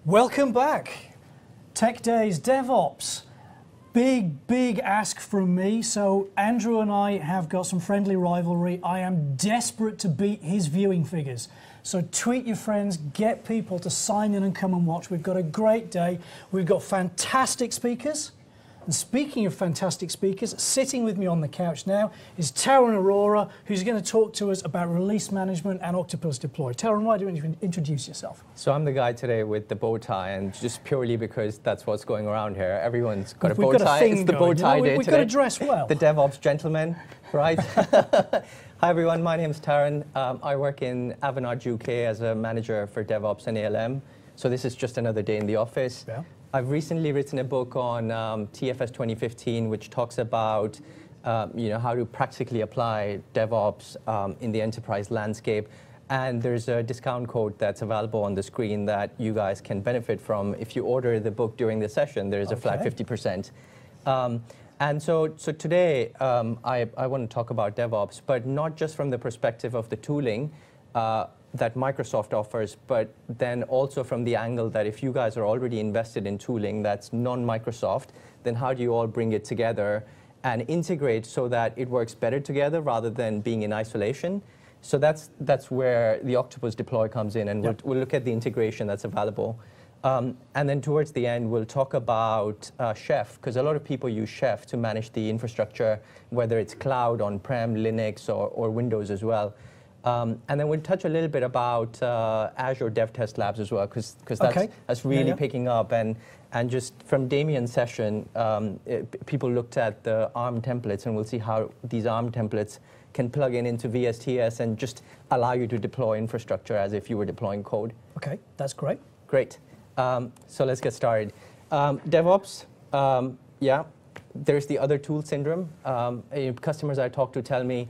Welcome back. Tech Days DevOps. Big ask from me. So Andrew and I have got some friendly rivalry. I am desperate to beat his viewing figures. So tweet your friends, get people to sign in and come and watch. We've got a great day. We've got fantastic speakers. And speaking of fantastic speakers, sitting with me on the couch now is Taran Arora, who's going to talk to us about release management and Octopus Deploy. Taran, why don't you introduce yourself? So I'm the guy today with the bow tie, and just purely because that's what's going around here. Everyone's got a bow tie. It's the bow tie day today. We've got to dress well. The DevOps gentleman, right? Hi everyone, my name's Taran. I work in Avanade UK as a manager for DevOps and ALM. So this is just another day in the office. Yeah. I've recently written a book on TFS 2015, which talks about how to practically apply DevOps in the enterprise landscape. And there's a discount code that's available on the screen that you guys can benefit from. If you order the book during the session, there's a flat 50%. And so today, I want to talk about DevOps, but not just from the perspective of the tooling that Microsoft offers, but then also from the angle that if you guys are already invested in tooling that's non-Microsoft, then how do you all bring it together and integrate so that it works better together rather than being in isolation? So that's where the Octopus Deploy comes in, and we'll look at the integration that's available. And then towards the end, we'll talk about Chef, because a lot of people use Chef to manage the infrastructure, whether it's cloud, on-prem, Linux, or Windows as well. And then we'll touch a little bit about Azure Dev Test Labs as well, because that's really picking up. And just from Damien's session, people looked at the ARM templates, and we'll see how these ARM templates can plug into VSTS and just allow you to deploy infrastructure as if you were deploying code. Okay, that's great. Great. So let's get started. DevOps, there's the other tool syndrome. Customers I talk to tell me,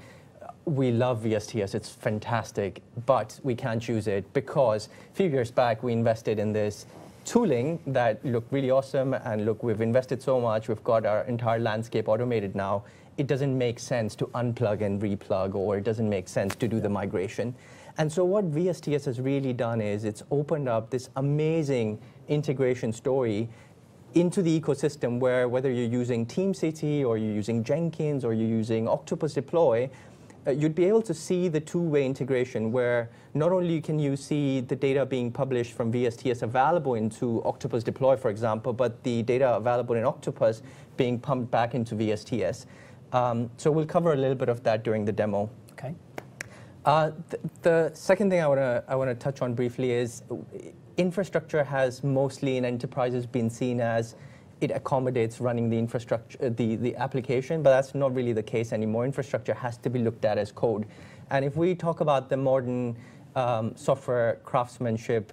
we love VSTS, it's fantastic, but we can't use it because a few years back we invested in this tooling that looked really awesome, and look, we've invested so much, we've got our entire landscape automated now. It doesn't make sense to unplug and replug, or it doesn't make sense to do the migration. And so what VSTS has really done is it's opened up this amazing integration story into the ecosystem where whether you're using TeamCity or you're using Jenkins or you're using Octopus Deploy, you'd be able to see the two-way integration where not only can you see the data being published from VSTS available into Octopus Deploy, for example, but the data available in Octopus being pumped back into VSTS. So we'll cover a little bit of that during the demo. Okay. The second thing I want to touch on briefly is infrastructure has mostly in enterprises been seen as it accommodates running the infrastructure, the application, but that's not really the case anymore. Infrastructure has to be looked at as code. And if we talk about the modern software craftsmanship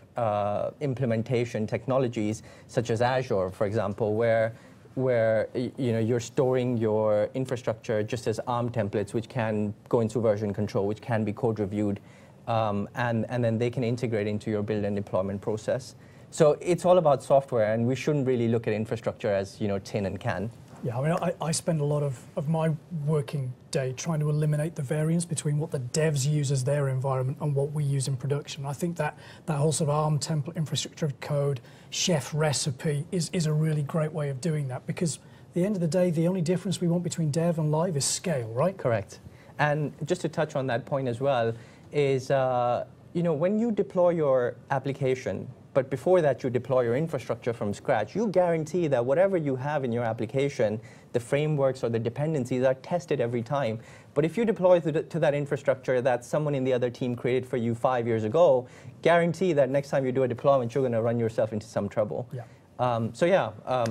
implementation technologies, such as Azure, for example, where you're storing your infrastructure just as ARM templates, which can go into version control, which can be code reviewed, and then they can integrate into your build and deployment process. So it's all about software, and we shouldn't really look at infrastructure as tin and can. Yeah, I mean, I spend a lot of my working day trying to eliminate the variance between what the devs use as their environment and what we use in production. I think that whole sort of ARM template infrastructure of code, Chef recipe is a really great way of doing that, because at the end of the day, the only difference we want between dev and live is scale, right? Correct. And just to touch on that point as well, is when you deploy your application, but before that, you deploy your infrastructure from scratch, you guarantee that whatever you have in your application, the frameworks or the dependencies are tested every time. But if you deploy to that infrastructure that someone in the other team created for you 5 years ago, guarantee that next time you do a deployment, you're going to run yourself into some trouble. Yeah.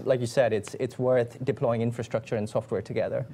Like you said, it's worth deploying infrastructure and software together.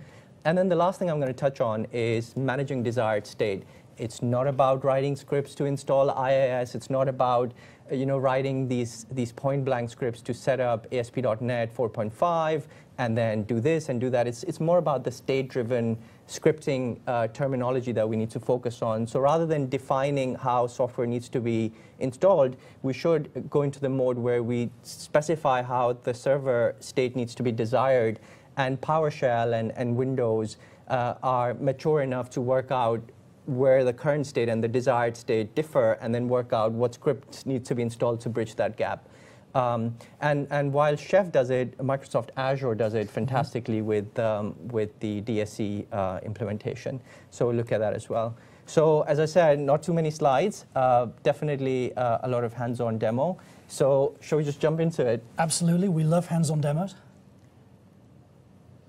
And then the last thing I'm going to touch on is managing desired state. It's not about writing scripts to install IIS. It's not about writing these point-blank scripts to set up ASP.NET 4.5 and then do this and do that. It's more about the state-driven scripting terminology that we need to focus on. So rather than defining how software needs to be installed, we should go into the mode where we specify how the server state needs to be desired, and PowerShell and Windows are mature enough to work out where the current state and the desired state differ, and then work out what scripts need to be installed to bridge that gap. And while Chef does it, Microsoft Azure does it fantastically with the DSC implementation. So we'll look at that as well. So as I said, not too many slides, definitely a lot of hands-on demo. So shall we just jump into it? Absolutely, we love hands-on demos.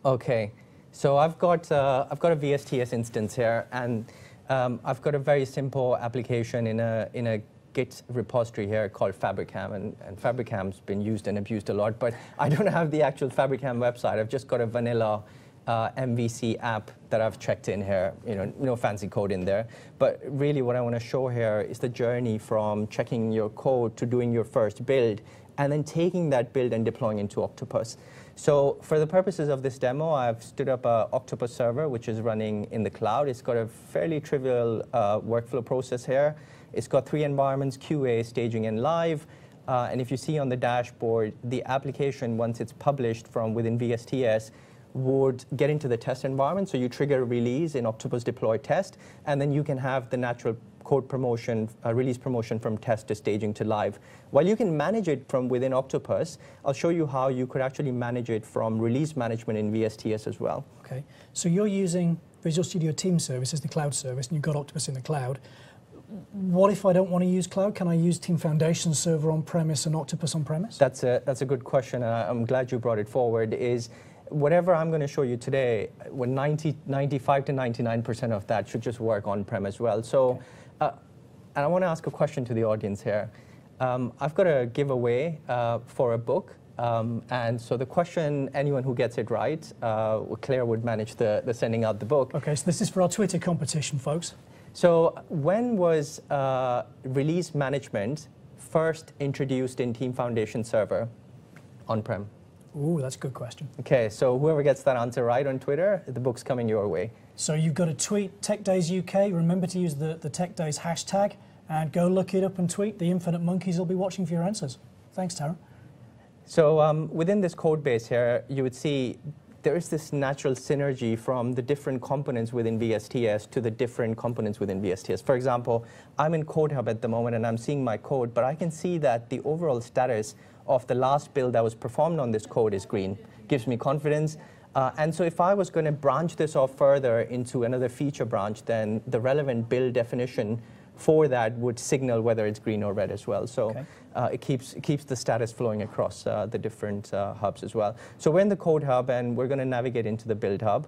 Okay, so I've got a VSTS instance here, and I've got a very simple application in a Git repository here called Fabricam, and Fabricam's been used and abused a lot, but I don't have the actual Fabricam website. I've just got a vanilla MVC app that I've checked in here, no fancy code in there. But really what I want to show here is the journey from checking your code to doing your first build, and then taking that build and deploying into Octopus. So for the purposes of this demo, I've stood up an Octopus server, which is running in the cloud. It's got a fairly trivial workflow process here. It's got 3 environments, QA, staging, and live. And if you see on the dashboard, the application, once it's published from within VSTS, would get into the test environment. So you trigger a release in Octopus deploy test, and then you can have the natural code promotion, release promotion from test to staging to live. While you can manage it from within Octopus, I'll show you how you could actually manage it from release management in VSTS as well. Okay, so you're using Visual Studio Team Service as the cloud service, and you've got Octopus in the cloud. What if I don't want to use cloud? Can I use Team Foundation Server on-premise and Octopus on-premise? That's a good question, and I'm glad you brought it forward. Is whatever I'm going to show you today, when 95 to 99% of that should just work on-prem as well. So, and I want to ask a question to the audience here. I've got a giveaway for a book. And so the question, anyone who gets it right, Claire would manage the sending out the book. Okay, so this is for our Twitter competition, folks. So when was release management first introduced in Team Foundation Server on-prem? Ooh, that's a good question. Okay, so whoever gets that answer right on Twitter, the book's coming your way. So you've got to tweet Tech Days UK. Remember to use the Tech Days hashtag, and go look it up and tweet. The Infinite Monkeys will be watching for your answers. Thanks, Tara. So within this code base here, you would see there is this natural synergy from the different components within VSTS to the different components within VSTS. For example, I'm in Code Hub at the moment, and I'm seeing my code, but I can see that the overall status of the last build that was performed on this code is green. Gives me confidence. And so if I was going to branch this off further into another feature branch, then the relevant build definition for that would signal whether it's green or red as well. So okay. It keeps the status flowing across the different hubs as well. So we're in the Code Hub, and we're going to navigate into the Build Hub.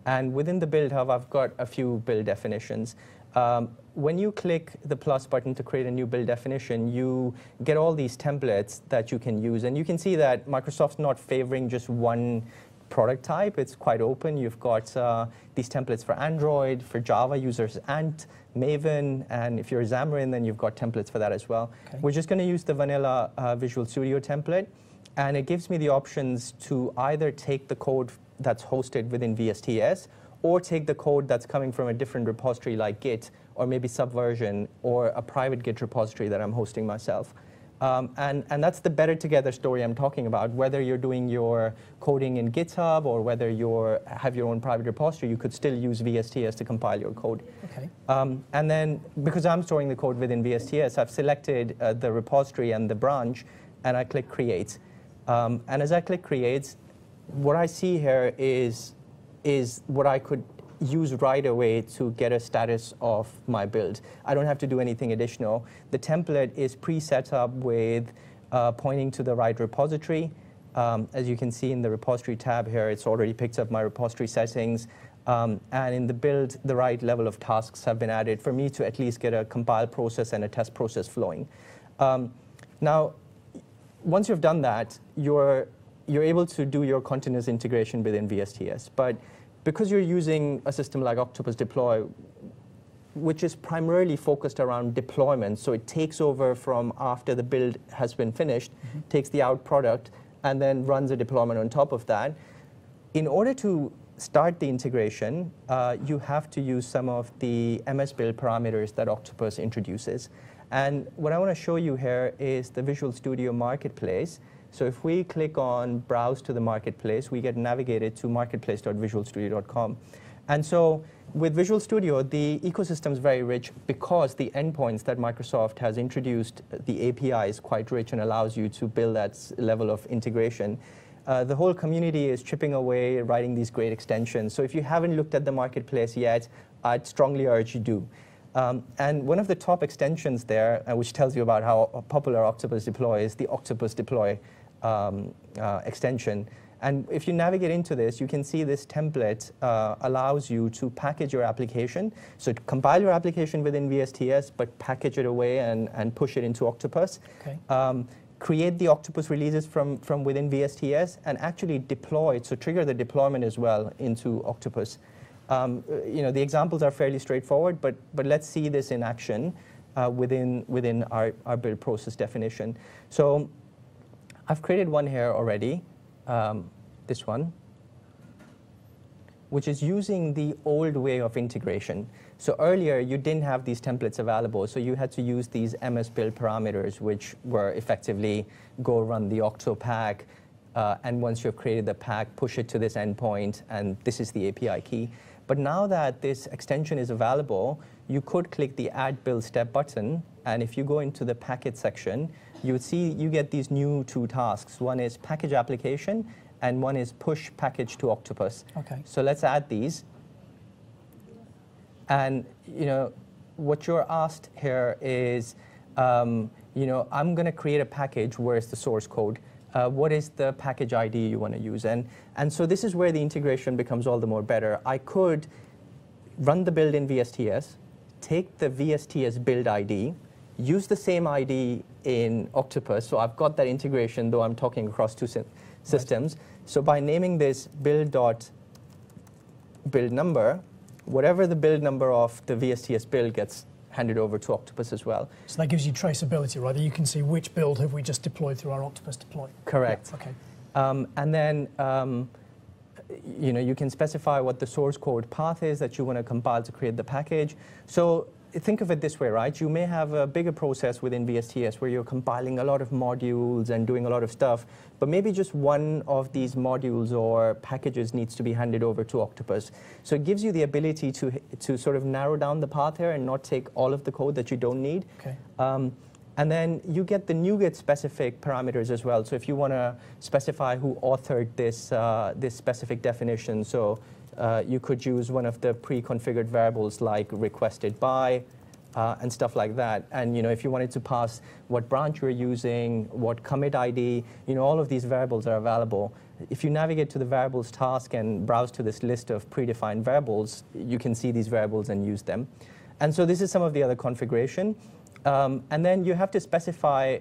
And within the Build Hub, I've got a few build definitions. When you click the plus button to create a new build definition, you get all these templates that you can use. And you can see that Microsoft's not favoring just one product type. It's quite open. You've got these templates for Android, for Java users, Ant, Maven, and if you're Xamarin, then you've got templates for that as well. Okay. We're just going to use the vanilla Visual Studio template, and it gives me the options to either take the code that's hosted within VSTS, or take the code that's coming from a different repository like Git, or maybe Subversion, or a private Git repository that I'm hosting myself. And that's the better together story I'm talking about. Whether you're doing your coding in GitHub or whether you have your own private repository, you could still use VSTS to compile your code. Okay. And then, because I'm storing the code within VSTS, I've selected the repository and the branch, and I click Create. And as I click Create, what I see here is what I could use right away to get a status of my build. I don't have to do anything additional. The template is pre-set up with pointing to the right repository. As you can see in the repository tab here, it's already picked up my repository settings. And in the build, the right level of tasks have been added for me to at least get a compile process and a test process flowing. Now, once you've done that, you're able to do your continuous integration within VSTS. But because you're using a system like Octopus Deploy, which is primarily focused around deployment, so it takes over from after the build has been finished, takes the out product, and then runs a deployment on top of that. In order to start the integration, you have to use some of the MS Build parameters that Octopus introduces. And what I want to show you here is the Visual Studio Marketplace. So if we click on Browse to the Marketplace, we get navigated to marketplace.visualstudio.com. And so with Visual Studio, the ecosystem is very rich because the endpoints that Microsoft has introduced, the API is quite rich and allows you to build that level of integration. The whole community is chipping away, writing these great extensions. So if you haven't looked at the marketplace yet, I'd strongly urge you do. And one of the top extensions there, which tells you about how popular Octopus Deploy is, the Octopus Deploy extension. And if you navigate into this, you can see this template allows you to package your application. So to compile your application within VSTS, but package it away and push it into Octopus. Okay. Create the Octopus releases from within VSTS and actually deploy it, so trigger the deployment as well into Octopus. The examples are fairly straightforward, but let's see this in action within our build process definition. So I've created one here already, this one, which is using the old way of integration. So earlier, you didn't have these templates available, so you had to use these MS build parameters, which were effectively go run the octopack, and once you've created the pack, push it to this endpoint, and this is the API key. But now that this extension is available, you could click the Add Build Step button, and if you go into the package section, you would see you get these new two tasks. One is package application, and one is push package to Octopus. Okay. So let's add these. And what you're asked here is, I'm going to create a package. Where's the source code? What is the package ID you want to use? And so this is where the integration becomes all the more better. I could run the build in VSTS, take the VSTS build ID, use the same ID in Octopus. So I've got that integration, though I'm talking across two systems. Right. So by naming this build.build number, whatever the build number of the VSTS build gets handed over to Octopus as well. So that gives you traceability, right? That you can see which build have we just deployed through our Octopus deploy. Correct. Yeah, okay. And then you can specify what the source code path is that you want to compile to create the package. So think of it this way, right? You may have a bigger process within VSTS where you're compiling a lot of modules and doing a lot of stuff, but maybe just one of these modules or packages needs to be handed over to Octopus. So it gives you the ability to sort of narrow down the path here and not take all of the code that you don't need. Okay. And then you get the NuGet specific parameters as well. So if you want to specify who authored this, this specific definition, so you could use one of the pre-configured variables like requested by and stuff like that. And if you wanted to pass what branch you're using, what commit ID, all of these variables are available. If you navigate to the variables task and browse to this list of predefined variables, you can see these variables and use them. And so this is some of the other configuration. And then you have to specify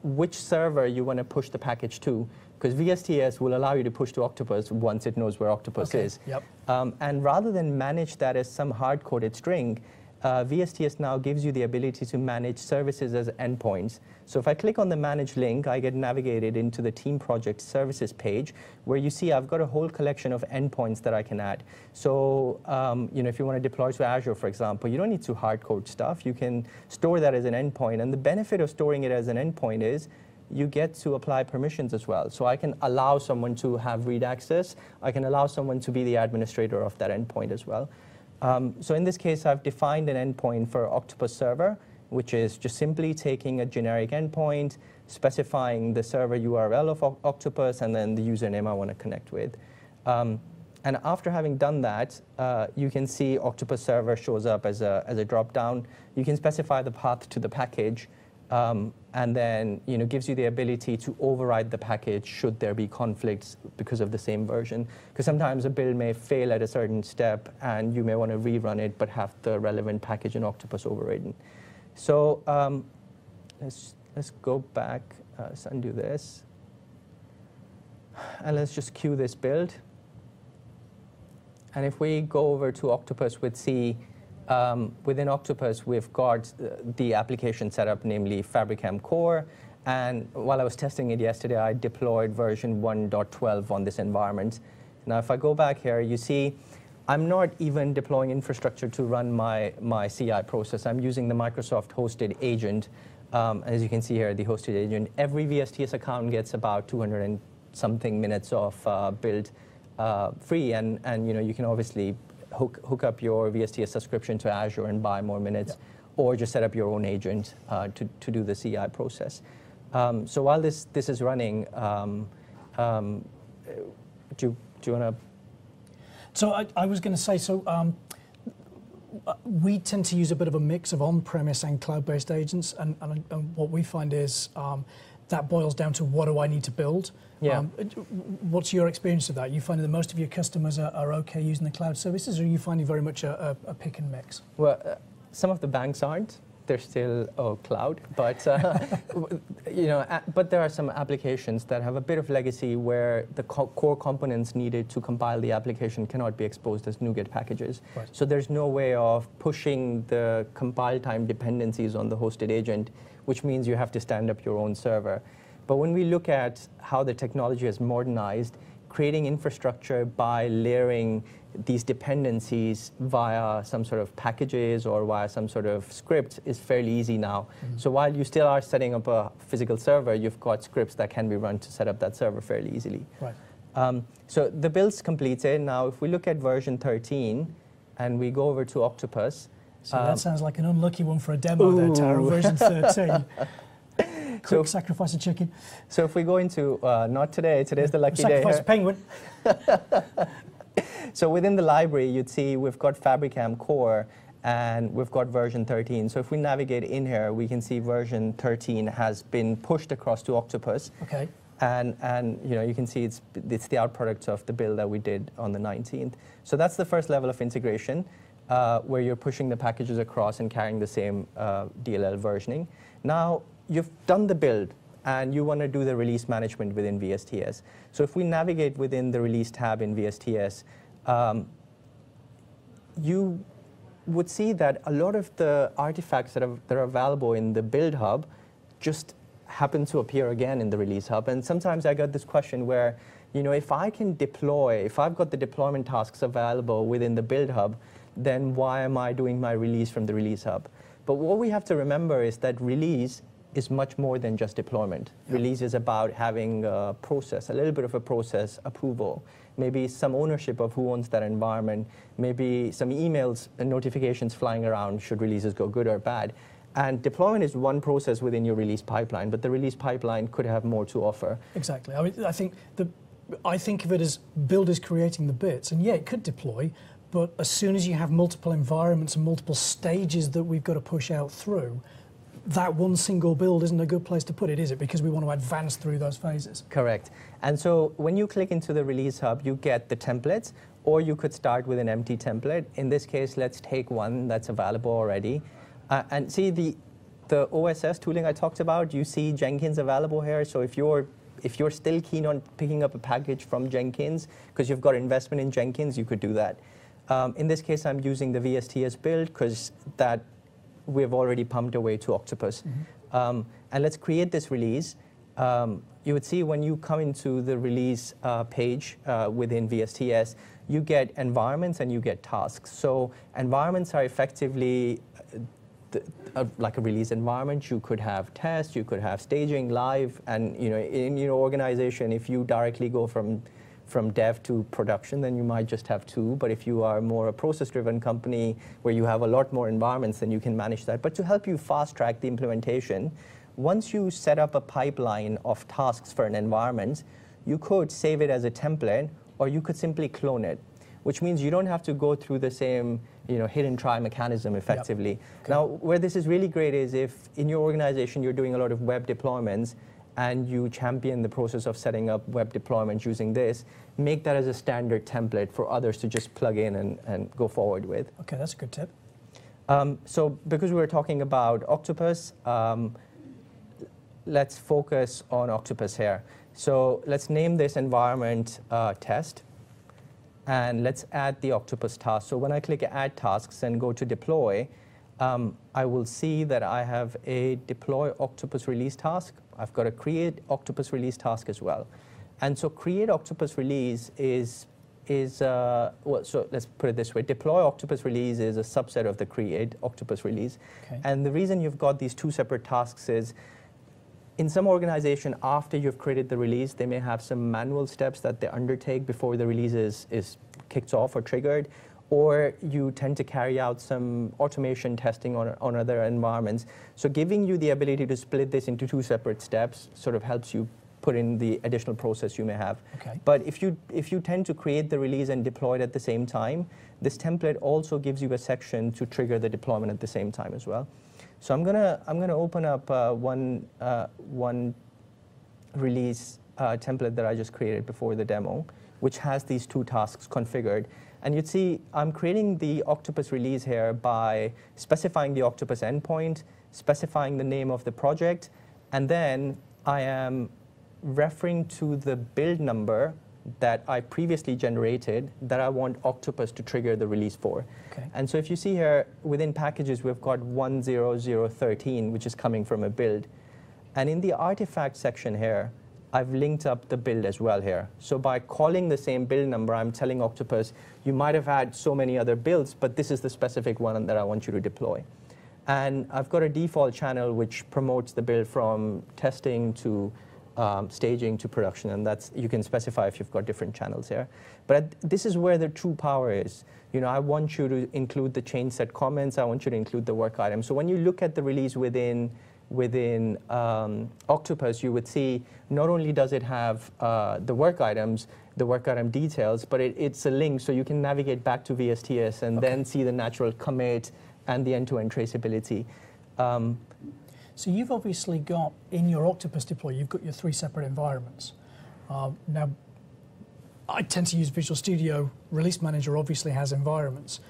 which server you want to push the package to, because VSTS will allow you to push to Octopus once it knows where Octopus is. Yep. And rather than manage that as some hard-coded string, VSTS now gives you the ability to manage services as endpoints. So if I click on the Manage link, I get navigated into the Team Project Services page, where you see I've got a whole collection of endpoints that I can add. So if you want to deploy to Azure, for example, you don't need to hard-code stuff. You can store that as an endpoint. And the benefit of storing it as an endpoint is you get to apply permissions as well. So I can allow someone to have read access. I can allow someone to be the administrator of that endpoint as well. So in this case, I've defined an endpoint for Octopus Server, which is just simply taking a generic endpoint, specifying the server URL of Octopus, and then the username I want to connect with. And after having done that, you can see Octopus Server shows up as a drop-down. You can specify the path to the package, and then gives you the ability to override the package should there be conflicts because of the same version. Because sometimes a build may fail at a certain step, and you may want to rerun it, but have the relevant package in Octopus overridden. So let's go back, let's undo this, and let's just queue this build. And if we go over to Octopus with C, within Octopus, we've got the application set up, namely Fabricam Core. And while I was testing it yesterday, I deployed version 1.12 on this environment. Now, if I go back here, you see I'm not even deploying infrastructure to run my CI process. I'm using the Microsoft hosted agent. As you can see here, the hosted agent. Every VSTS account gets about 200 and something minutes of build free. And you can obviously hook up your VSTS subscription to Azure and buy more minutes, or just set up your own agent to do the CI process. So while this is running, do you want to? So I was going to say, we tend to use a bit of a mix of on-premise and cloud-based agents, and what we find is that boils down to what do I need to build? Yeah. What's your experience of that? You finding that most of your customers are okay using the cloud services, or are you finding very much a pick and mix? Well, some of the banks aren't. They're still cloud, but but there are some applications that have a bit of legacy where the core components needed to compile the application cannot be exposed as NuGet packages. Right. So there's no way of pushing the compile time dependencies on the hosted agent, which means you have to stand up your own server. But when we look at how the technology has modernized, creating infrastructure by layering these dependencies via some sort of packages or via some sort of script is fairly easy now. Mm-hmm. So while you still are setting up a physical server, you've got scripts that can be run to set up that server fairly easily. Right. So the build's completed. Now, if we look at version 13 and we go over to Octopus. So that sounds like an unlucky one for a demo there, Tara, version 13. Quick sacrifice a chicken. So if we go into, not today, today's the lucky day. Sacrifice a penguin. So within the library, you'd see we've got Fabricam Core and we've got version 13. So if we navigate in here, we can see version 13 has been pushed across to Octopus. Okay. And you can see it's the outproduct of the build that we did on the 19th. So that's the first level of integration, where you're pushing the packages across and carrying the same DLL versioning. Now, you've done the build, and you want to do the release management within VSTS. So if we navigate within the release tab in VSTS, you would see that a lot of the artifacts that are available in the build hub just happen to appear again in the release hub. And sometimes I get this question where, if I can deploy, if I've got the deployment tasks available within the build hub, then why am I doing my release from the release hub? But what we have to remember is that release is much more than just deployment. Yep. Release is about having a process, a little bit of a process approval, maybe some ownership of who owns that environment, maybe some emails and notifications flying around should releases go good or bad. And deployment is one process within your release pipeline, but the release pipeline could have more to offer. Exactly. I think of it as build is creating the bits, and yeah, it could deploy, but as soon as you have multiple environments and multiple stages that we've got to push out through, that one single build isn't a good place to put it, is it? Because we want to advance through those phases. Correct. And so when you click into the release hub, you get the templates, or you could start with an empty template. In this case, let's take one that's available already. And see the OSS tooling I talked about, you see Jenkins available here. So if you're still keen on picking up a package from Jenkins, because you've got investment in Jenkins, you could do that. In this case, I'm using the VSTS build, because that we've already pumped away to Octopus. Mm-hmm. And let's create this release. You would see when you come into the release page within VSTS, you get environments and you get tasks. So environments are effectively like a release environment. You could have tests, you could have staging live, and in your organization, if you directly go from dev to production, then you might just have two. But if you are more a process-driven company where you have a lot more environments, then you can manage that. But to help you fast-track the implementation, once you set up a pipeline of tasks for an environment, you could save it as a template, or you could simply clone it, which means you don't have to go through the same hit and try mechanism effectively. Yep. Okay. Now, where this is really great is if in your organization you're doing a lot of web deployments, and you champion the process of setting up web deployments using this, make that as a standard template for others to just plug in and go forward with. Okay, that's a good tip. So because we were talking about Octopus, let's focus on Octopus here. So let's name this environment test, and let's add the Octopus task. So when I click Add Tasks and go to Deploy, I will see that I have a Deploy Octopus Release task. I've got a Create Octopus Release task as well. And so Create Octopus Release so let's put it this way. Deploy Octopus Release is a subset of the Create Octopus Release. Okay. And the reason you've got these two separate tasks is in some organization, after you've created the release, they may have some manual steps that they undertake before the release is kicked off or triggered. or you tend to carry out some automation testing on other environments. So giving you the ability to split this into 2 separate steps sort of helps you put in the additional process you may have. Okay. But if you tend to create the release and deploy it at the same time, this template also gives you a section to trigger the deployment at the same time as well. So I'm gonna open up one release template that I just created before the demo, which has these 2 tasks configured. And you'd see I'm creating the Octopus release here by specifying the Octopus endpoint, specifying the name of the project, and then I am referring to the build number that I previously generated that I want Octopus to trigger the release for. Okay. And so if you see here, within packages, we've got 10013, which is coming from a build. And in the artifact section here, I've linked up the build as well here. So by calling the same build number, I'm telling Octopus, you might have had so many other builds, but this is the specific one that I want you to deploy. And I've got a default channel which promotes the build from testing to staging to production, and that's, you can specify if you've got different channels here. But this is where the true power is. You know, I want you to include the change set comments, I want you to include the work items. So when you look at the release within Octopus, you would see not only does it have the work item details, but it's a link so you can navigate back to VSTS and then see the natural commit and the end-to-end traceability. So you've obviously got, in your Octopus deploy, you've got your 3 separate environments. Now, I tend to use Visual Studio. Release Manager obviously has environments.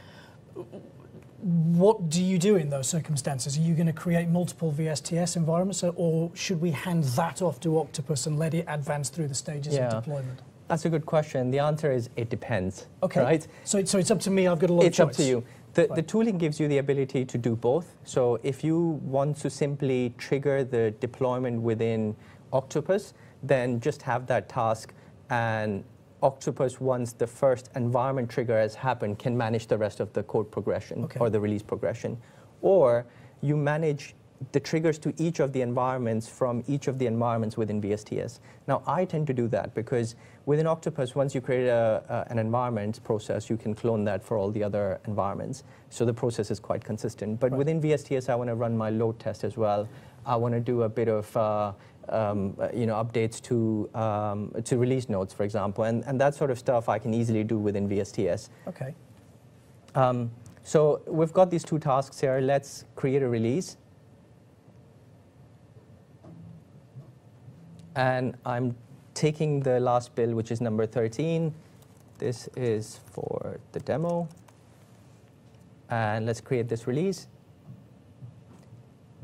What do you do in those circumstances? Are you going to create multiple VSTS environments, or should we hand that off to Octopus and let it advance through the stages of deployment? That's a good question. The answer is it depends. Okay. Right? So it's up to me. I've got a lot of choice. It's up to you. The tooling gives you the ability to do both. So if you want to simply trigger the deployment within Octopus, then just have that task, and Octopus, once the first environment trigger has happened, can manage the rest of the code progression or the release progression. Or you manage the triggers to each of the environments from each of the environments within VSTS. Now, I tend to do that because within Octopus, once you create an environment process, you can clone that for all the other environments. So the process is quite consistent. But within VSTS, I want to run my load test as well. I want to do a bit of updates to release notes, for example, and that sort of stuff I can easily do within VSTS. Okay. So we've got these 2 tasks here. Let's create a release. And I'm taking the last build, which is number 13. This is for the demo. And let's create this release.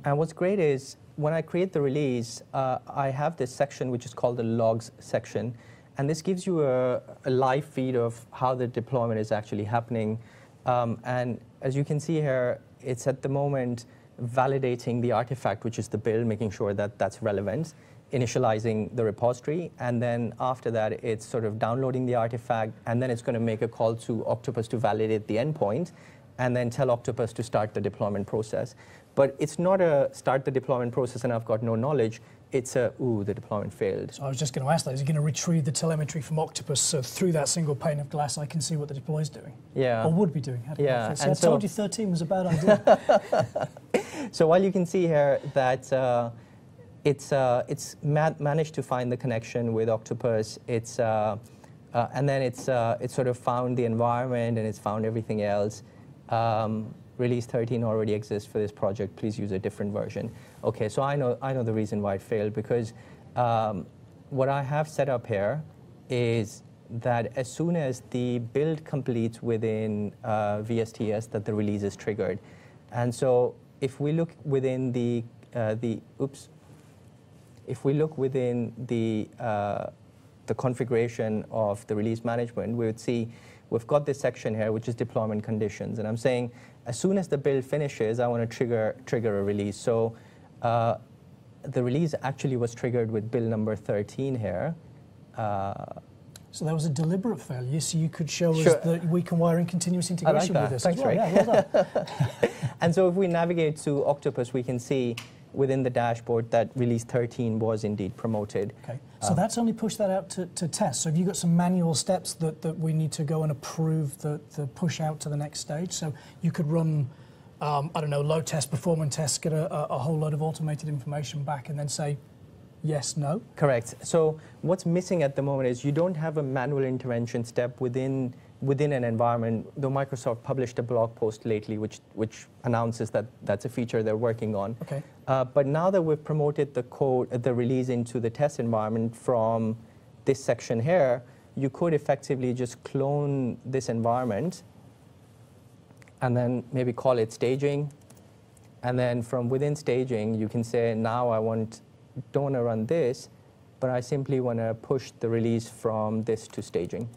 And what's great is when I create the release, I have this section which is called the logs section. And this gives you a live feed of how the deployment is actually happening. And as you can see here, it's at the moment validating the artifact, which is the build, making sure that that's relevant, initializing the repository, and then after that, it's sort of downloading the artifact, and then it's going to make a call to Octopus to validate the endpoint, and then tell Octopus to start the deployment process. But it's not a start the deployment process and I've got no knowledge. It's a, ooh, the deployment failed. So I was just going to ask that. Is it going to retrieve the telemetry from Octopus so through that single pane of glass I can see what the deploy is doing? Yeah. Or would be doing? Yeah. So I told you 13 was a bad idea. So while you can see here that it's managed to find the connection with Octopus, and then it's sort of found the environment and it's found everything else. Release 13 already exists for this project. Please use a different version. Okay, so I know the reason why it failed, because what I have set up here is that as soon as the build completes within VSTS, that the release is triggered. And so if we look within the configuration of the release management, we would see we've got this section here, which is deployment conditions. And I'm saying, as soon as the build finishes, I want to trigger a release. So the release actually was triggered with build number 13 here. So that was a deliberate failure, so you could show us that we can wire in continuous integration with this. Thanks, Ray. Yeah, well done. And so if we navigate to Octopus, we can see within the dashboard that release 13 was indeed promoted. Okay, so that's only pushed that out to test. So have you got some manual steps that we need to go and approve the push out to the next stage? So you could run, I don't know, load test, performance test, get a whole load of automated information back and then say, yes, no? Correct. So what's missing at the moment is you don't have a manual intervention step within an environment, though Microsoft published a blog post lately which announces that that's a feature they're working on. Okay. But now that we've promoted the release into the test environment from this section here, you could effectively just clone this environment and then maybe call it staging. And then from within staging, you can say, now I don't want to run this, but I simply want to push the release from this to staging.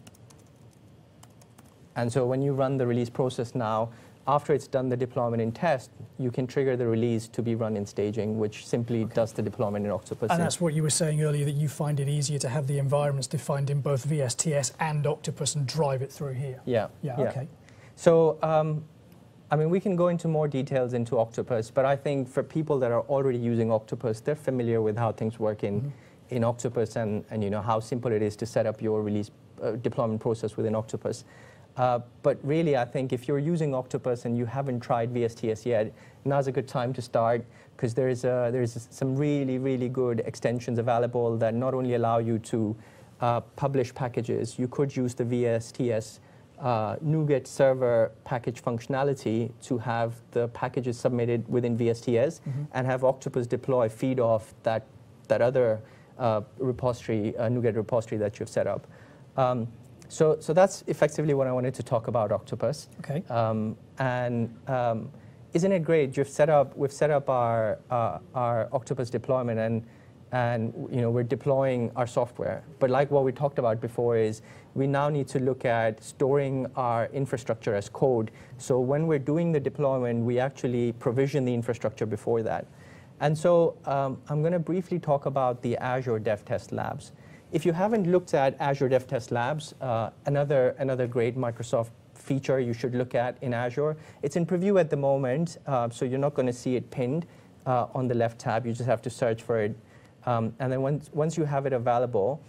And so when you run the release process now, after it's done the deployment in test, you can trigger the release to be run in staging, which simply does the deployment in Octopus. And that's what you were saying earlier, that you find it easier to have the environments defined in both VSTS and Octopus and drive it through here. Yeah. Yeah, okay. So, I mean, we can go into more details into Octopus, but I think for people that are already using Octopus, they're familiar with how things work in Octopus and you know how simple it is to set up your release deployment process within Octopus. But really, I think if you're using Octopus and you haven't tried VSTS yet, now's a good time to start, because there's some really, really good extensions available that not only allow you to publish packages. You could use the VSTS NuGet server package functionality to have the packages submitted within VSTS and have Octopus deploy feed off that other repository, NuGet repository that you've set up. So that's effectively what I wanted to talk about Octopus. Okay. Isn't it great? We've set up our Octopus deployment, and you know, we're deploying our software. But like what we talked about before is we now need to look at storing our infrastructure as code. So when we're doing the deployment, we actually provision the infrastructure before that. And so I'm going to briefly talk about the Azure Dev Test Labs. If you haven't looked at Azure Dev Test Labs, another great Microsoft feature you should look at in Azure. It's in preview at the moment, so you're not going to see it pinned on the left tab. You just have to search for it. And then once you have it available,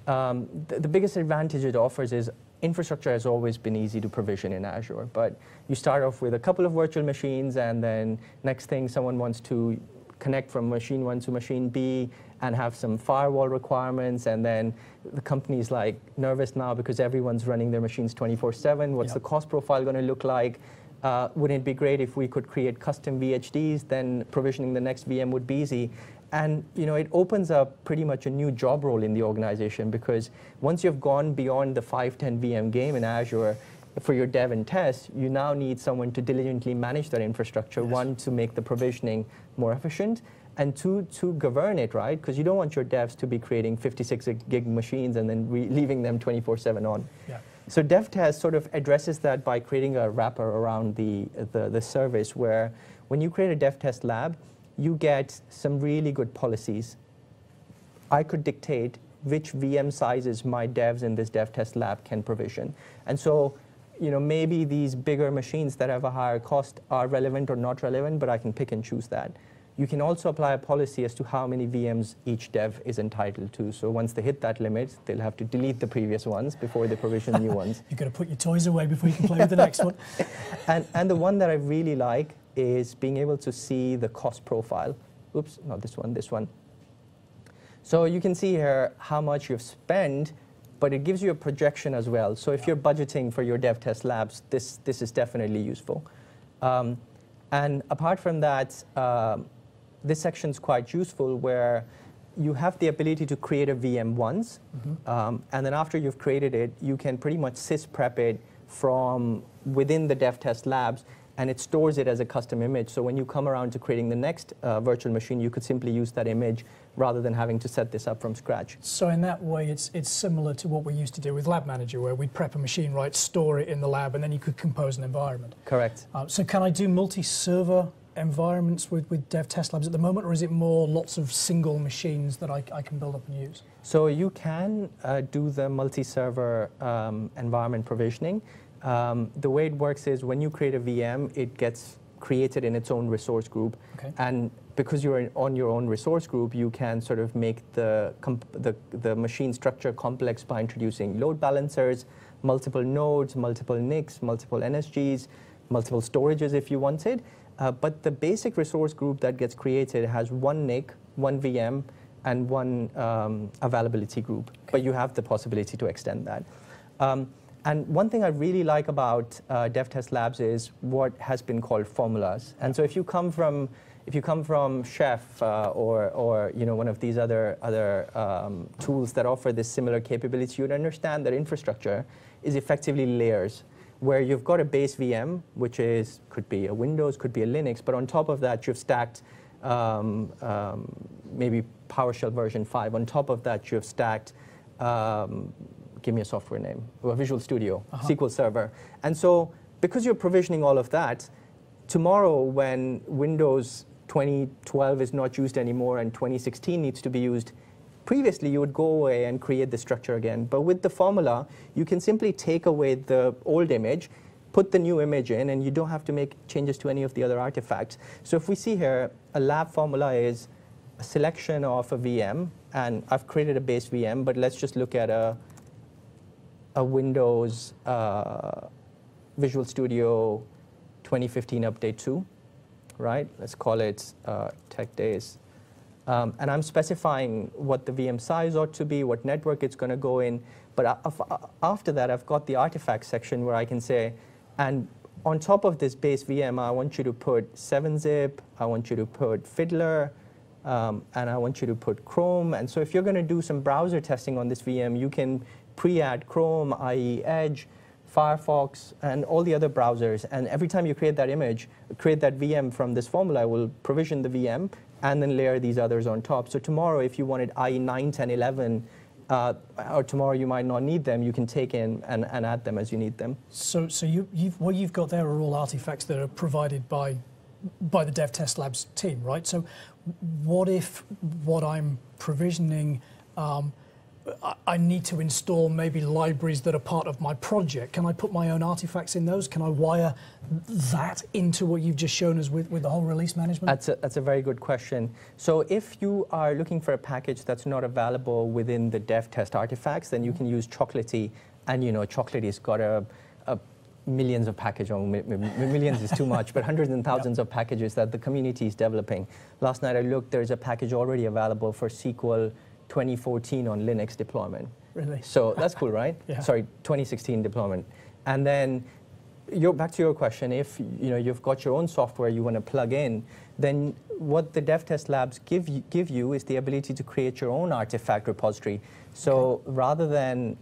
the biggest advantage it offers is infrastructure has always been easy to provision in Azure. But you start off with a couple of virtual machines, and then next thing someone wants to connect from machine 1 to machine B and have some firewall requirements, and then the company's like nervous now because everyone's running their machines 24/7. What's the cost profile going to look like? Wouldn't it be great if we could create custom VHDs? Then provisioning the next VM would be easy. And you know, it opens up pretty much a new job role in the organization, because once you've gone beyond the 5-10 VM game in Azure for your dev and test, you now need someone to diligently manage that infrastructure. Yes. One, to make the provisioning more efficient, and two, to govern it, right? Because you don't want your devs to be creating 56 gig machines and then leaving them 24/7 on. Yeah. So DevTest sort of addresses that by creating a wrapper around the service, where when you create a DevTest lab, you get some really good policies. I could dictate which VM sizes my devs in this DevTest lab can provision. And so, you know, maybe these bigger machines that have a higher cost are relevant or not relevant, but I can pick and choose that. You can also apply a policy as to how many VMs each dev is entitled to. So once they hit that limit, they'll have to delete the previous ones before they provision new ones. You've got to put your toys away before you can play with the next one. And the one that I really like is being able to see the cost profile. Oops, not this one, this one. So you can see here how much you've spent, but it gives you a projection as well. So if you're budgeting for your dev test labs, this is definitely useful. And apart from that, this section is quite useful, where you have the ability to create a VM once, and then after you've created it, you can pretty much sysprep it from within the dev test labs, and it stores it as a custom image. So when you come around to creating the next virtual machine, you could simply use that image rather than having to set this up from scratch. So in that way, it's similar to what we used to do with Lab Manager, where we'd prep a machine, right, store it in the lab, and then you could compose an environment. Correct. So can I do multi-server environments with dev test labs at the moment, or is it more lots of single machines that I can build up and use? So you can do the multi-server environment provisioning. The way it works is when you create a VM, it gets created in its own resource group. Okay. And because you're on your own resource group, you can sort of make the machine structure complex by introducing load balancers, multiple nodes, multiple NICs, multiple NSGs, multiple storages if you wanted. But the basic resource group that gets created has one NIC, one VM, and one availability group. Okay. But you have the possibility to extend that. And one thing I really like about DevTest Labs is what has been called formulas. And so if you come from Chef or one of these other tools that offer this similar capability, you'd understand that infrastructure is effectively layers, where you've got a base VM, which could be a Windows, could be a Linux, but on top of that you've stacked maybe PowerShell version 5. On top of that you've stacked give me a software name, Visual Studio, SQL Server. And so because you're provisioning all of that, tomorrow when Windows 2012 is not used anymore and 2016 needs to be used, previously you would go away and create the structure again. But with the formula, you can simply take away the old image, put the new image in, and you don't have to make changes to any of the other artifacts. So if we see here, a lab formula is a selection of a VM, and I've created a base VM, but let's just look at a Windows Visual Studio 2015 Update 2, right? Let's call it Tech Days. And I'm specifying what the VM size ought to be, what network it's going to go in. But after that, I've got the artifact section where I can say, and on top of this base VM, I want you to put 7-zip, I want you to put Fiddler, and I want you to put Chrome. And so if you're going to do some browser testing on this VM, you can pre-add Chrome, i.e. Edge, Firefox, and all the other browsers. And every time you create that image, create that VM from this formula, I will provision the VM and then layer these others on top. So tomorrow, if you wanted IE 9, 10, 11, or tomorrow you might not need them, you can take in and add them as you need them. So what you've got there are all artifacts that are provided by the DevTest Labs team, right? So what if what I'm provisioning, I need to install maybe libraries that are part of my project? Can I put my own artifacts in those? Can I wire that into what you've just shown us with the whole release management? That's a very good question. So if you are looking for a package that's not available within the DevTest artifacts, then you can use Chocolatey. And Chocolaty's got a millions of packages, millions is too much, but hundreds and thousands of packages that the community is developing. Last night I looked, there's a package already available for SQL 2014 on Linux deployment. Really? So that's cool, right? Yeah. Sorry, 2016 deployment. And then back to your question, if you've got your own software you want to plug in, then what the DevTest Labs give you is the ability to create your own artifact repository. So rather than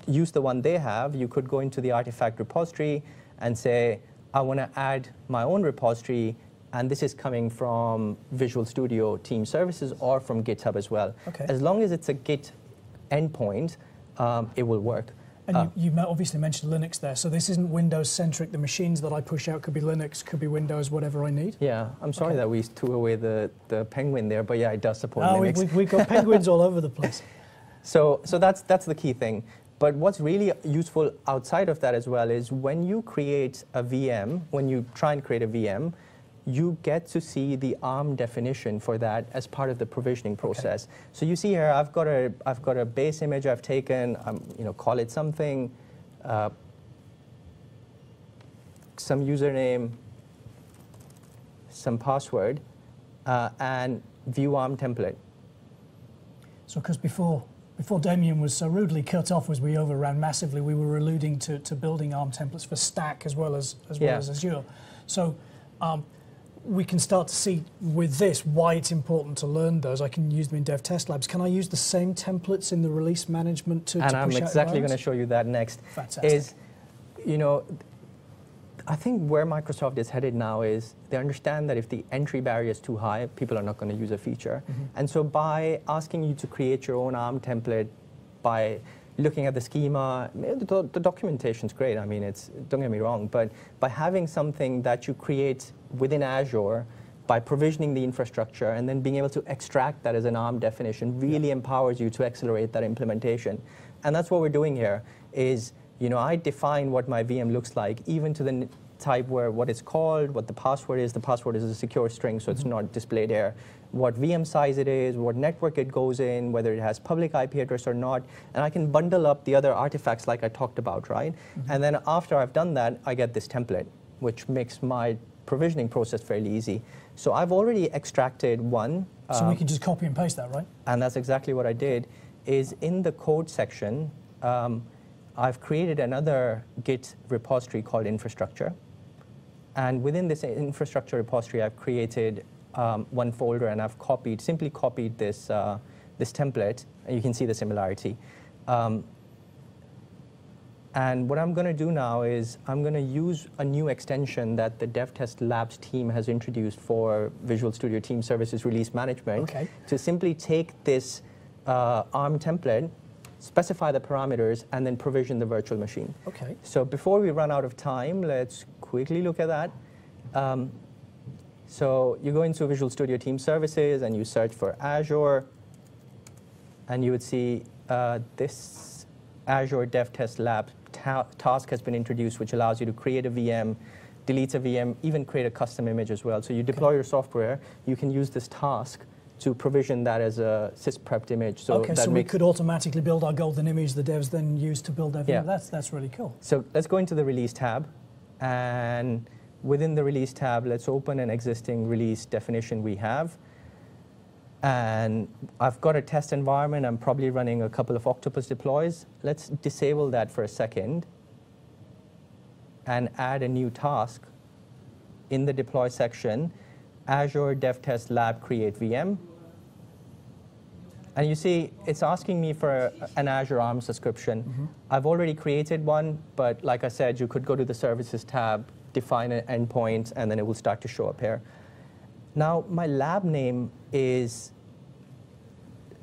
use the one they have, you could go into the artifact repository and say, I want to add my own repository, and this is coming from Visual Studio Team Services or from GitHub as well. Okay. As long as it's a Git endpoint, it will work. And you obviously mentioned Linux there, so this isn't Windows-centric. The machines that I push out could be Linux, could be Windows, whatever I need? Yeah, I'm sorry that we threw away the penguin there, but yeah, it does support Linux. We've got penguins all over the place. So that's the key thing. But what's really useful outside of that as well is when you create a VM, when you try and create a VM, you get to see the ARM definition for that as part of the provisioning process. Okay. So you see here, I've got a base image I've taken. Call it something, some username, some password, and view ARM template. So, because before Damien was so rudely cut off as we overran massively, we were alluding to building ARM templates for Stack as well as Azure. So. We can start to see with this why it's important to learn those. I can use them in DevTest Labs. Can I use the same templates in the release management to push out I'm exactly going to show you that next. Fantastic. I think where Microsoft is headed now is they understand that if the entry barrier is too high, people are not going to use a feature. Mm-hmm. And so by asking you to create your own ARM template, by looking at the schema, the documentation's great. I mean, don't get me wrong, but by having something that you create within Azure, by provisioning the infrastructure and then being able to extract that as an ARM definition really empowers you to accelerate that implementation. And that's what we're doing here is, I define what my VM looks like, even to the type where what it's called, what the password is. The password is a secure string, so it's not displayed there. What VM size it is, what network it goes in, whether it has public IP address or not. And I can bundle up the other artifacts like I talked about, right? And then after I've done that, I get this template, which makes my provisioning process fairly easy. So I've already extracted one. So we can just copy and paste that, right? And that's exactly what I did, is in the code section, I've created another Git repository called infrastructure. And within this infrastructure repository, I've created one folder, and I've simply copied this, this template, and you can see the similarity. And what I'm going to do now is I'm going to use a new extension that the DevTest Labs team has introduced for Visual Studio Team Services Release Management to simply take this ARM template, specify the parameters, and then provision the virtual machine. Okay. So before we run out of time, let's quickly look at that. So you go into Visual Studio Team Services, and you search for Azure, and you would see this Azure DevTest Lab task has been introduced, which allows you to create a VM, delete a VM, even create a custom image as well. So you deploy your software, you can use this task to provision that as a sys-prepped image. So so we could automatically build our golden image the devs then use to build their VM. That's really cool. So let's go into the release tab, and within the release tab, let's open an existing release definition we have. And I've got a test environment. I'm probably running a couple of Octopus deploys. Let's disable that for a second and add a new task in the deploy section, Azure DevTest Lab Create VM. And you see, it's asking me for an Azure ARM subscription. I've already created one, but like I said, you could go to the Services tab, define an endpoint, and then it will start to show up here. Now, my lab name is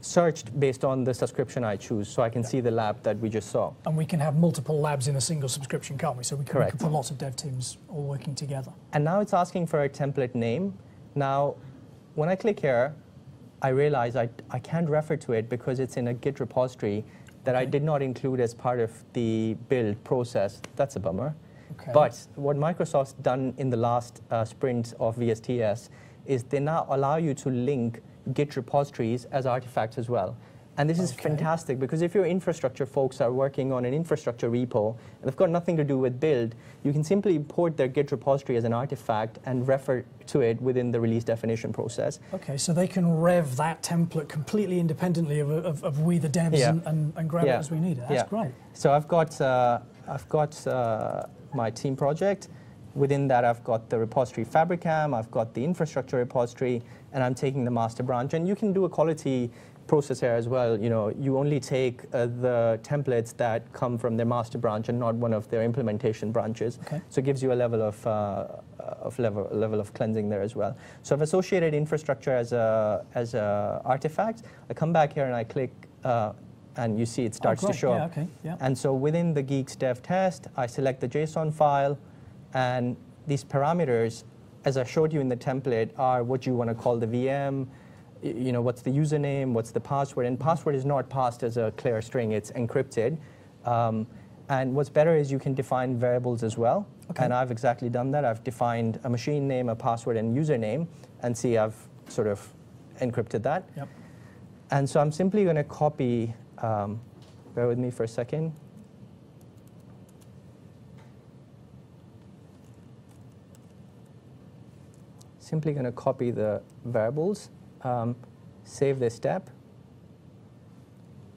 searched based on the subscription I choose, so I can see the lab that we just saw. And we can have multiple labs in a single subscription, can't we? So we can put lots of dev teams all working together. And now it's asking for a template name. Now, when I click here, I realize I can't refer to it because it's in a Git repository that I did not include as part of the build process. That's a bummer. But what Microsoft's done in the last sprint of VSTS is they now allow you to link Git repositories as artifacts as well. And this is fantastic, because if your infrastructure folks are working on an infrastructure repo and they've got nothing to do with build, you can simply import their Git repository as an artifact and refer to it within the release definition process. Okay, so they can rev that template completely independently of we the devs and grab it as we need it. That's great. So I've got my team project. Within that, I've got the repository Fabricam, I've got the infrastructure repository, and I'm taking the master branch. And you can do a quality process here as well. You know, you only take the templates that come from their master branch and not one of their implementation branches. So it gives you a level of cleansing there as well. So I've associated infrastructure as a artifact. I come back here and I click, and you see it starts to show up. And so within the Geeks Dev Test, I select the JSON file, and these parameters, as I showed you in the template, are what you want to call the VM. You know, what's the username, what's the password, and password is not passed as a clear string, it's encrypted. And what's better is you can define variables as well, and I've exactly done that. I've defined a machine name, a password, and username, and see I've sort of encrypted that. And so I'm simply going to copy, bear with me for a second. Simply going to copy the variables. Save this step.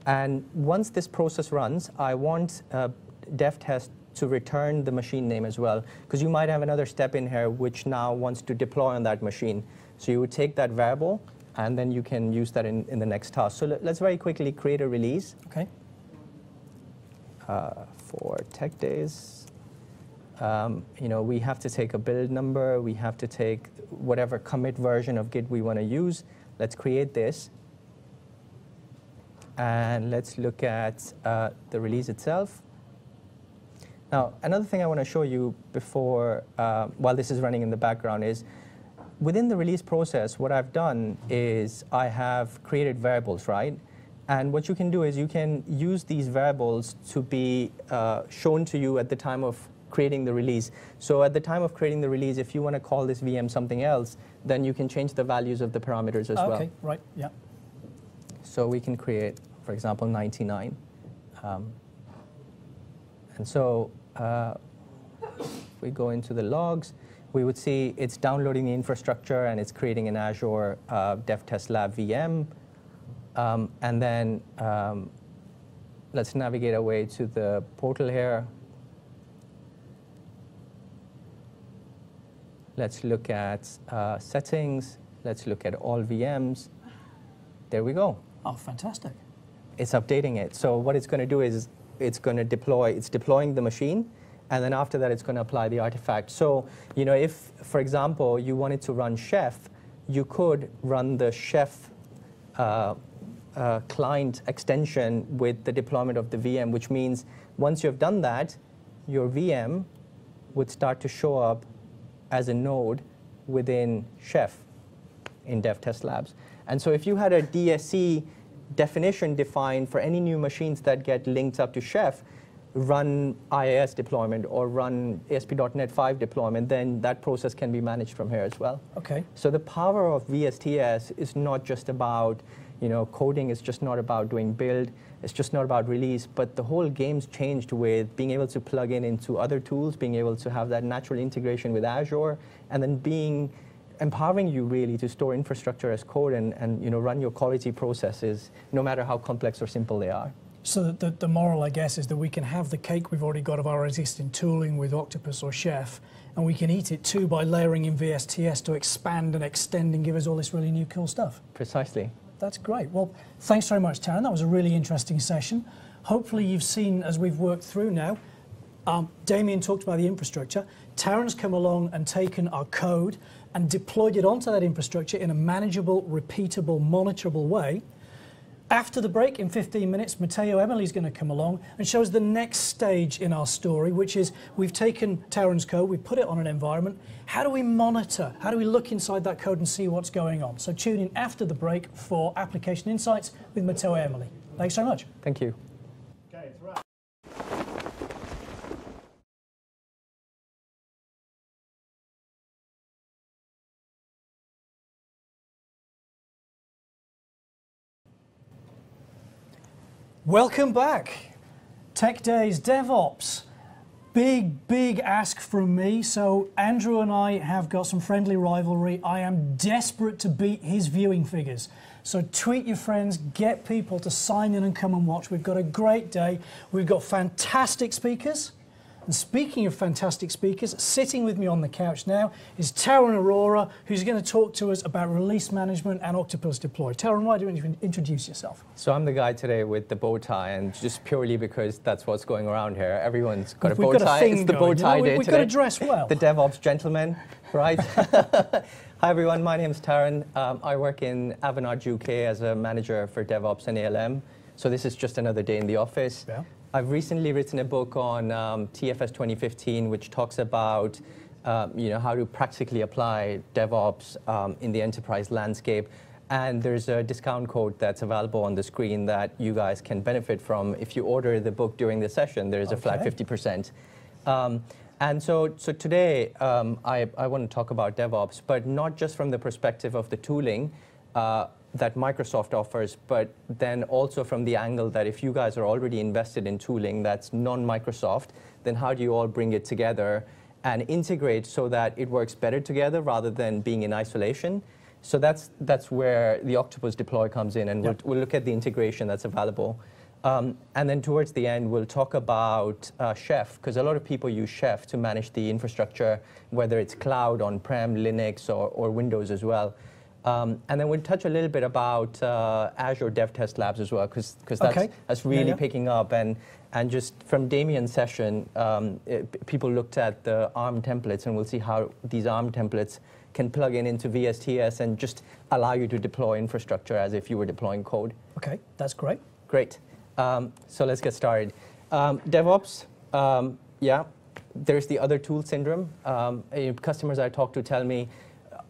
And once this process runs, I want DevTest to return the machine name as well, because you might have another step in here which now wants to deploy on that machine. So you would take that variable, and then you can use that in the next task. So let's very quickly create a release for Tech Days. You know, we have to take a build number. We have to take whatever commit version of Git we want to use. Let's create this. And let's look at the release itself. Now, another thing I want to show you before, while this is running in the background, is within the release process, what I've done is I have created variables, right? And what you can do is you can use these variables to be shown to you at the time of creating the release. So at the time of creating the release, if you want to call this VM something else, then you can change the values of the parameters as well. Okay, right, yeah. So we can create, for example, 99. And so if we go into the logs, we would see it's downloading the infrastructure and it's creating an Azure Dev Test Lab VM. And then let's navigate our way to the portal here. Let's look at settings. Let's look at all VMs. There we go. Oh, fantastic. It's updating it. So what it's going to do is it's deploying the machine, and then after that it's going to apply the artifact. So, you know, if, for example, you wanted to run Chef, you could run the Chef client extension with the deployment of the VM, which means once you've done that, your VM would start to show up as a node within Chef in Dev Test Labs. And so if you had a DSC definition defined for any new machines that get linked up to Chef, run IIS deployment or run ASP.NET 5 deployment, then that process can be managed from here as well. Okay. So the power of VSTS is not just about, you know, coding, it's just not about doing build, it's just not about release, but the whole game's changed with being able to plug in into other tools, being able to have that natural integration with Azure, and then empowering you really to store infrastructure as code and you know, run your quality processes, no matter how complex or simple they are. So the moral, I guess, is that we can have the cake we've already got of our existing tooling with Octopus or Chef, and we can eat it too by layering in VSTS to expand and extend and give us all this really new cool stuff. Precisely. That's great. Well, thanks very much, Taryn. That was a really interesting session. Hopefully you've seen, as we've worked through now, Damien talked about the infrastructure. Taryn's come along and taken our code and deployed it onto that infrastructure in a manageable, repeatable, monitorable way. After the break, in 15 minutes, Matteo Emily's going to come along and show us the next stage in our story, which is we've taken Taryn's code, we've put it on an environment. How do we monitor? How do we look inside that code and see what's going on? So tune in after the break for Application Insights with Matteo Emily. Thanks so much. Thank you. Okay, it's right. Welcome back. Tech Days DevOps. Big ask from me. So Andrew and I have got some friendly rivalry. I am desperate to beat his viewing figures. So tweet your friends, get people to sign in and come and watch. We've got a great day. We've got fantastic speakers. And speaking of fantastic speakers, sitting with me on the couch now is Taryn Aurora, who's going to talk to us about release management and Octopus Deploy. Taryn, why don't you introduce yourself? So I'm the guy today with the bow tie, and just purely because that's what's going around here. Everyone's got a We've bow got a tie. thing It's the going, bow tie you know, day we've today. got to dress well. The DevOps gentleman, right? Hi everyone, my name's Taryn. I work in Avanade UK as a manager for DevOps and ALM. So this is just another day in the office. Yeah. I've recently written a book on TFS 2015, which talks about you know, how to practically apply DevOps in the enterprise landscape. And there's a discount code that's available on the screen that you guys can benefit from. If you order the book during the session, there's a flat 50%. And so today, I want to talk about DevOps, but not just from the perspective of the tooling that Microsoft offers, but then also from the angle that if you guys are already invested in tooling that's non-Microsoft, then how do you all bring it together and integrate so that it works better together rather than being in isolation? So that's where the Octopus Deploy comes in, and we'll look at the integration that's available. And then towards the end, we'll talk about Chef, because a lot of people use Chef to manage the infrastructure, whether it's cloud, on-prem, Linux, or Windows as well. And then we'll touch a little bit about Azure Dev Test Labs as well, because that's really picking up. And just from Damien's session, people looked at the ARM templates, and we'll see how these ARM templates can plug into VSTS and just allow you to deploy infrastructure as if you were deploying code. Okay, that's great. Great. So let's get started. DevOps, yeah, there's the other tool syndrome. Customers I talk to tell me,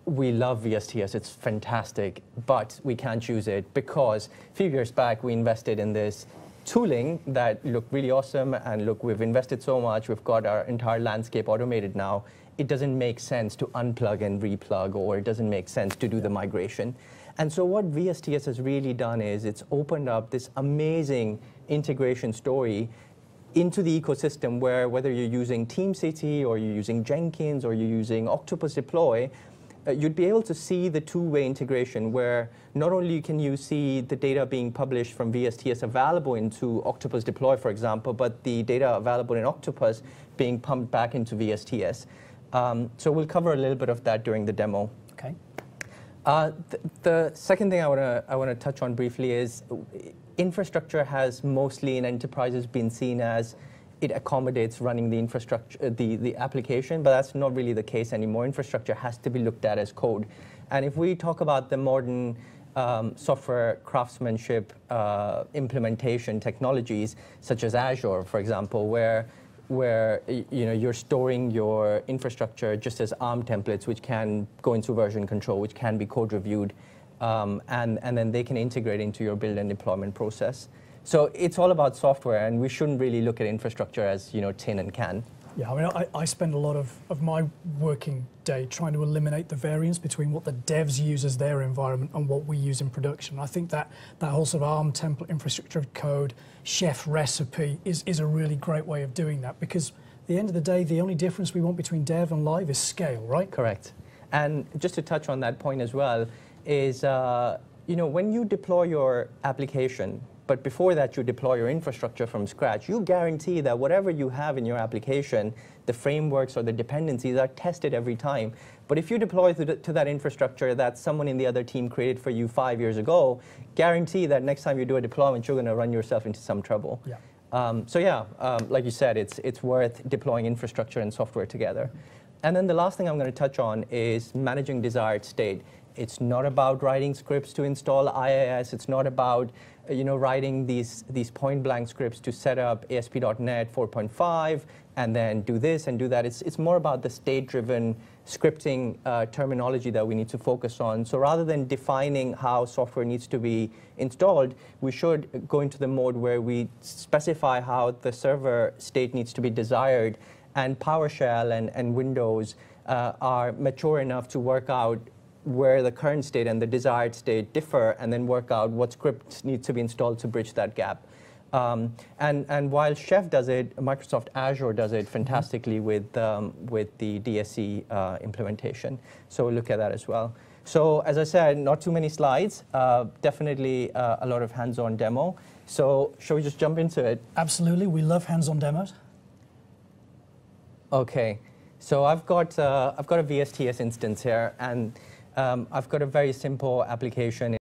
we love VSTS, it's fantastic, but we can't use it because a few years back we invested in this tooling that look really awesome, and look, we've invested so much, we've got our entire landscape automated now, it doesn't make sense to unplug and replug, or it doesn't make sense to do the migration. And so what VSTS has really done is it's opened up this amazing integration story into the ecosystem, where whether you're using TeamCity or you're using Jenkins or you're using Octopus Deploy, you'd be able to see the two-way integration, where not only can you see the data being published from VSTS available into Octopus Deploy, for example, but the data available in Octopus being pumped back into VSTS. So we'll cover a little bit of that during the demo. Okay. The second thing I want to touch on briefly is infrastructure has mostly in enterprises been seen as it accommodates running the infrastructure, the application, but that's not really the case anymore. Infrastructure has to be looked at as code. And if we talk about the modern software craftsmanship implementation technologies, such as Azure, for example, where you're storing your infrastructure just as ARM templates, which can go into version control, which can be code reviewed, and then they can integrate into your build and deployment process. So it's all about software, and we shouldn't really look at infrastructure as tin and can. Yeah, I mean, I spend a lot of my working day trying to eliminate the variance between what the devs use as their environment and what we use in production. I think that whole sort of ARM template infrastructure of code, chef recipe is a really great way of doing that, because at the end of the day, the only difference we want between dev and live is scale, right? Correct. And just to touch on that point as well, is when you deploy your application, but before that you deploy your infrastructure from scratch, you guarantee that whatever you have in your application, the frameworks or the dependencies are tested every time. But if you deploy to that infrastructure that someone in the other team created for you 5 years ago, guarantee that next time you do a deployment, you're going to run yourself into some trouble. Yeah. Like you said, it's worth deploying infrastructure and software together. And then the last thing I'm going to touch on is managing desired state. It's not about writing scripts to install IIS. It's not about writing these point-blank scripts to set up ASP.NET 4.5 and then do this and do that. It's more about the state-driven scripting terminology that we need to focus on. So rather than defining how software needs to be installed, we should go into the mode where we specify how the server state needs to be desired, and PowerShell and Windows are mature enough to work out where the current state and the desired state differ, and then work out what scripts need to be installed to bridge that gap. And while Chef does it, Microsoft Azure does it fantastically with the DSC implementation. So we'll look at that as well. So as I said, not too many slides, definitely a lot of hands-on demo. So shall we just jump into it? Absolutely, we love hands-on demos. Okay, so I've got a VSTS instance here, and I've got a very simple application.